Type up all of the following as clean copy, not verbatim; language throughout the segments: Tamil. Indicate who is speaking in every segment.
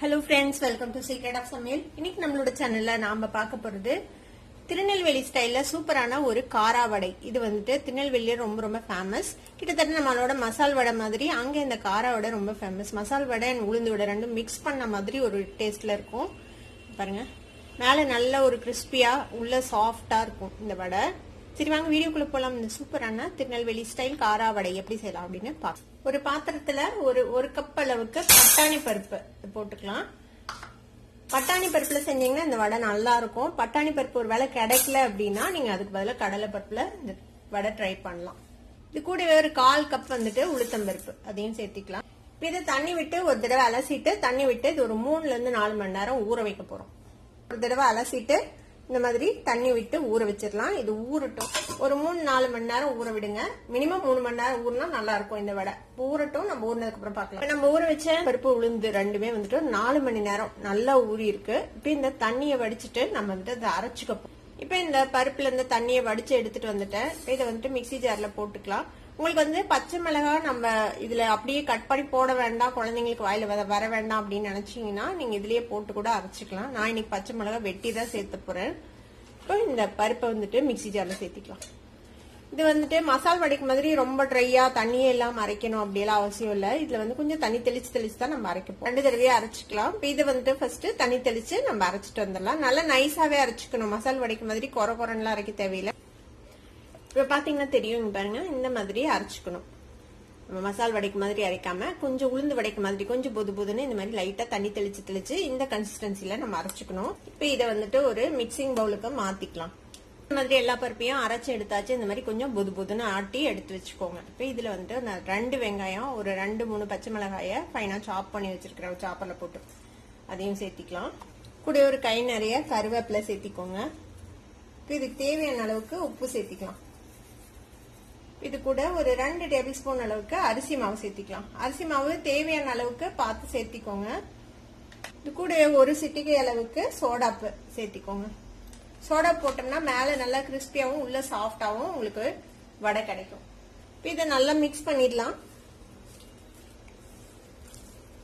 Speaker 1: Hello friends, welcome to secret of சமையல். இன்னைக்கு நம்மளோட சேனல்ல நாம பார்க்க போறது திருநெல்வேலி ஸ்டைல்ல சூப்பரான ஒரு காரா வடை. இது வந்துட்டு திருநெல்வேலியில ரொம்ப ரொம்ப ஃபேமஸ். கிட்டத்தட்ட நம்மளோட மசால் வடை மாதிரி அங்க இந்த காரா வடை ரொம்ப ஃபேமஸ். மசால் வடை அண்ட் உளுந்து வடை ரெண்டும் மிக்ஸ் பண்ண மாதிரி ஒரு டேஸ்ட்ல இருக்கும். பாருங்க, மேல நல்ல ஒரு கிறிஸ்பியா உள்ள சாஃப்டா இருக்கும் இந்த வடை. சரி வாங்க வீடியோக்குள்ள போலாம். இந்த சூப்பரான திருநெல்வேலி ஸ்டைல் காரா வடை எப்படி செய்யலாம் அப்படின்னு பார்க்கலாம். ஒரு பாத்திரத்துல ஒரு கப் அளவுக்கு பட்டாணி பருப்பு போட்டுக்கலாம். பட்டாணி பருப்புல செஞ்சீங்கன்னா இந்த வடை நல்லா இருக்கும். பட்டாணி பருப்பு ஒரு வேளை கிடைக்கல அப்படின்னா நீங்க அதுக்கு பதிலாக கடலை பருப்புல இந்த வடை ட்ரை பண்ணலாம். இது கூடவே ஒரு 1/4 கப் வந்துட்டு உளுத்தம் பருப்பு அதையும் சேர்த்திக்கலாம். இதை தண்ணி விட்டு ஒரு தடவை அலசிட்டு தண்ணி விட்டு இது ஒரு 3 to 4 மணி நேரம் ஊற வைக்க போறோம். ஒரு தடவை அலசிட்டு இந்த மாதிரி தண்ணி விட்டு ஊற வச்சிடலாம். இது ஊறட்டும். ஒரு 3-4 மணி நேரம் ஊற விடுங்க. மினிமம் 3 மணி நேரம் ஊறினா நல்லா இருக்கும் இந்த வடை. ஊறட்டும், நம்ம ஊறினதுக்கு அப்புறம் பார்க்கலாம். நம்ம ஊற வச்ச பருப்பு உளுந்து ரெண்டுமே வந்துட்டு 4 மணி நேரம் நல்லா ஊறி இருக்கு. இப்ப இந்த தண்ணியை வடிச்சிட்டு நம்ம வந்துட்டு அதை அரைச்சுக்க போறோம். இப்ப இந்த பருப்புல இருந்து தண்ணியை வடிச்சு எடுத்துட்டு வந்துட்டேன். இதை வந்துட்டு மிக்சி ஜார்ல போட்டுக்கலாம். உங்களுக்கு வந்து பச்சை மிளகாய் நம்ம இதுல அப்படியே கட் பண்ணி போட வேண்டாம், குழந்தைங்களுக்கு வாயில வர வேண்டாம் அப்படின்னு நினைச்சீங்கன்னா நீங்க இதுலயே போட்டு கூட அரைச்சிக்கலாம். நான் இன்னைக்கு பச்சை மிளகாய் வெட்டி தான் சேர்த்து போறேன். இப்போ இந்த பருப்பை வந்துட்டு மிக்சி ஜார்ல சேர்த்திக்கலாம். இது வந்துட்டு மசால் வடைக்கு மாதிரி ரொம்ப ட்ரையா தண்ணியே இல்லாம அரைக்கணும் அப்படியெல்லாம் அவசியம் இல்லை. இதுல வந்து கொஞ்சம் தண்ணி தெளிச்சு தான் நம்ம அரைக்கப்போம். 2 தடவையா அரைச்சிக்கலாம். இது வந்துட்டு ஃபர்ஸ்ட் தண்ணி தெளிச்சு நம்ம அரைச்சிட்டு வந்துடலாம். நல்லா நைஸாவே அரைச்சிக்கணும். மசால் வடைக்கு மாதிரி குறைலாம் அரைக்க தேவையில்லை. இப்ப பாத்தீங்கன்னா தெரியும், பாருங்க இந்த மாதிரி அரைச்சுக்கணும். நம்ம மசால் வடைக்கு மாதிரி அரைக்காம கொஞ்சம் உளுந்து வடைக்கு மாதிரி கொஞ்சம் பொதுன்னு இந்த மாதிரி லைட்டா தண்ணி தெளிச்சு இந்த கன்சிஸ்டன்சில நம்ம அரைச்சுக்கணும். இப்ப இதை வந்துட்டு ஒரு மிக்சிங் பவுலுக்கு மாத்திக்கலாம். இந்த மாதிரி எல்லா பருப்பையும் அரைச்சு எடுத்தாச்சு. இந்த மாதிரி கொஞ்சம் பொதுன்னு ஆட்டி எடுத்து வச்சுக்கோங்க. இப்ப இதுல வந்துட்டு நான் 2 வெங்காயம், ஒரு 2-3 பச்சை மிளகாய ஃபைனா சாப் பண்ணி வச்சிருக்கிறேன். சாப்பர்ல போட்டு அதையும் சேர்த்திக்கலாம். கூட ஒரு கை நிறைய கருவேப்பிலை சேர்த்திக்கோங்க. இதுக்கு தேவையான அளவுக்கு உப்பு சேர்த்திக்கலாம். இது கூட ஒரு 2 டேபிள் ஸ்பூன் அளவுக்கு அரிசி மாவு சேர்த்திக்கலாம். அரிசி மாவு தேவையான அளவுக்கு பார்த்து சேர்த்திக்கோங்க. இது கூட ஒரு சிட்டிகை அளவுக்கு சோடாப்பு சேர்த்திக்கோங்க. சோடா போட்டோம்னா மேல நல்லா கிறிஸ்பியாவும் உள்ள சாஃப்டாவும் உங்களுக்கு வடை கிடைக்கும். இதை நல்லா மிக்ஸ் பண்ணிடலாம்.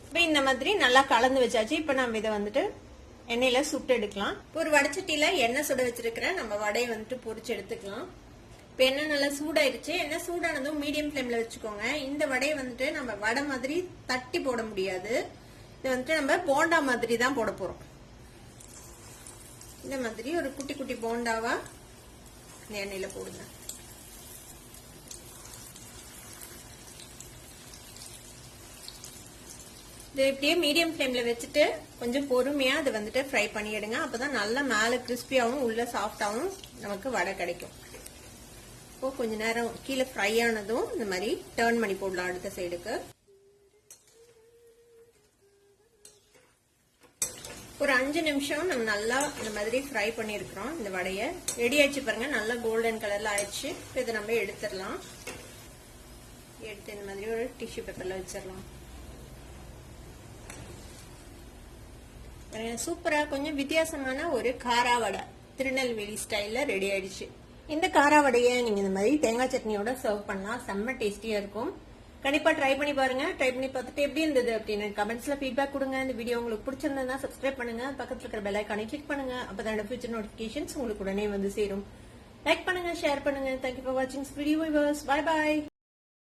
Speaker 1: இப்ப இந்த மாதிரி நல்லா கலந்து வச்சாச்சு. இப்ப நம்ம இதை வந்துட்டு எண்ணெயில சுட்டு எடுக்கலாம். ஒரு வடைச்சட்டியில எண்ணெய் சுட வச்சிருக்கிறேன். நம்ம வடையை வந்துட்டு பொரிச்சு எடுத்துக்கலாம். இப்ப எண்ணெய் நல்லா சூடாயிருச்சு. எண்ணெய் சூடானதும் மீடியம் ஃபிளேம்ல வச்சுக்கோங்க. இந்த வடையை வந்துட்டு நம்ம வடை மாதிரி தட்டி போட முடியாது. இது வந்துட்டு நம்ம போண்டா மாதிரி தான் போட போறோம். இந்த மாதிரி ஒரு குட்டி குட்டி போண்டாவா இந்த எண்ணெயில போடுங்க. இது இப்படியே மீடியம் ஃபிளேம்ல வச்சுட்டு கொஞ்சம் பொறுமையா அதை வந்துட்டு ஃப்ரை பண்ணி எடுங்க. அப்பதான் நல்லா மேல கிறிஸ்பியாவும் உள்ள சாஃப்டாவும் நமக்கு வடை கிடைக்கும். இப்போ கொஞ்ச நேரம் கீழே ஃப்ரை ஆனதும் இந்த மாதிரி டர்ன் பண்ணி போடலாம் அடுத்த சைடுக்கு. ஒரு 5 நிமிஷம் நம்ம நல்லா இந்த மாதிரி ஃப்ரை பண்ணிருக்கிறோம். இந்த வடைய ரெடி ஆயிடுச்சு பாருங்க. நல்லா கோல்டன் கலர்ல ஆயிடுச்சு. இதை நம்ம எடுத்துடலாம். எடுத்து இந்த மாதிரி ஒரு டிஷ்யூ பேப்பர்ல வச்சிடலாம். சூப்பரா கொஞ்சம் வித்தியாசமான ஒரு காரா வடை திருநெல்வேலி ஸ்டைல்ல ரெடி ஆயிடுச்சு. இந்த காரா வடையை நீங்க இந்த மாதிரி தேங்காய் சட்னியோட சர்வ் பண்ணா செம்ம டேஸ்டியா இருக்கும். கண்டிப்பா ட்ரை பண்ணி பாருங்க. ட்ரை பண்ணி பார்த்துட்டு எப்படி இருந்தது அப்படின்னு கமெண்ட்ஸ்ல ஃபீட்பேக் கொடுங்க. இந்த வீடியோ உங்களுக்கு பிடிச்சிருந்தா சப்ஸ்கிரைப் பண்ணுங்க. பக்கத்துல இருக்கிற பெல் ஐகானை கிளிக் பண்ணுங்க. அப்பதான் ஃபியூச்சர் நோட்டிபிகேஷன்ஸ் உங்களுக்கு உடனே வந்து சேரும். லைக் பண்ணுங்க, ஷேர் பண்ணுங்க. தேங்க்யூ ஃபார் வாட்சிங் வீடியோ. Bye by.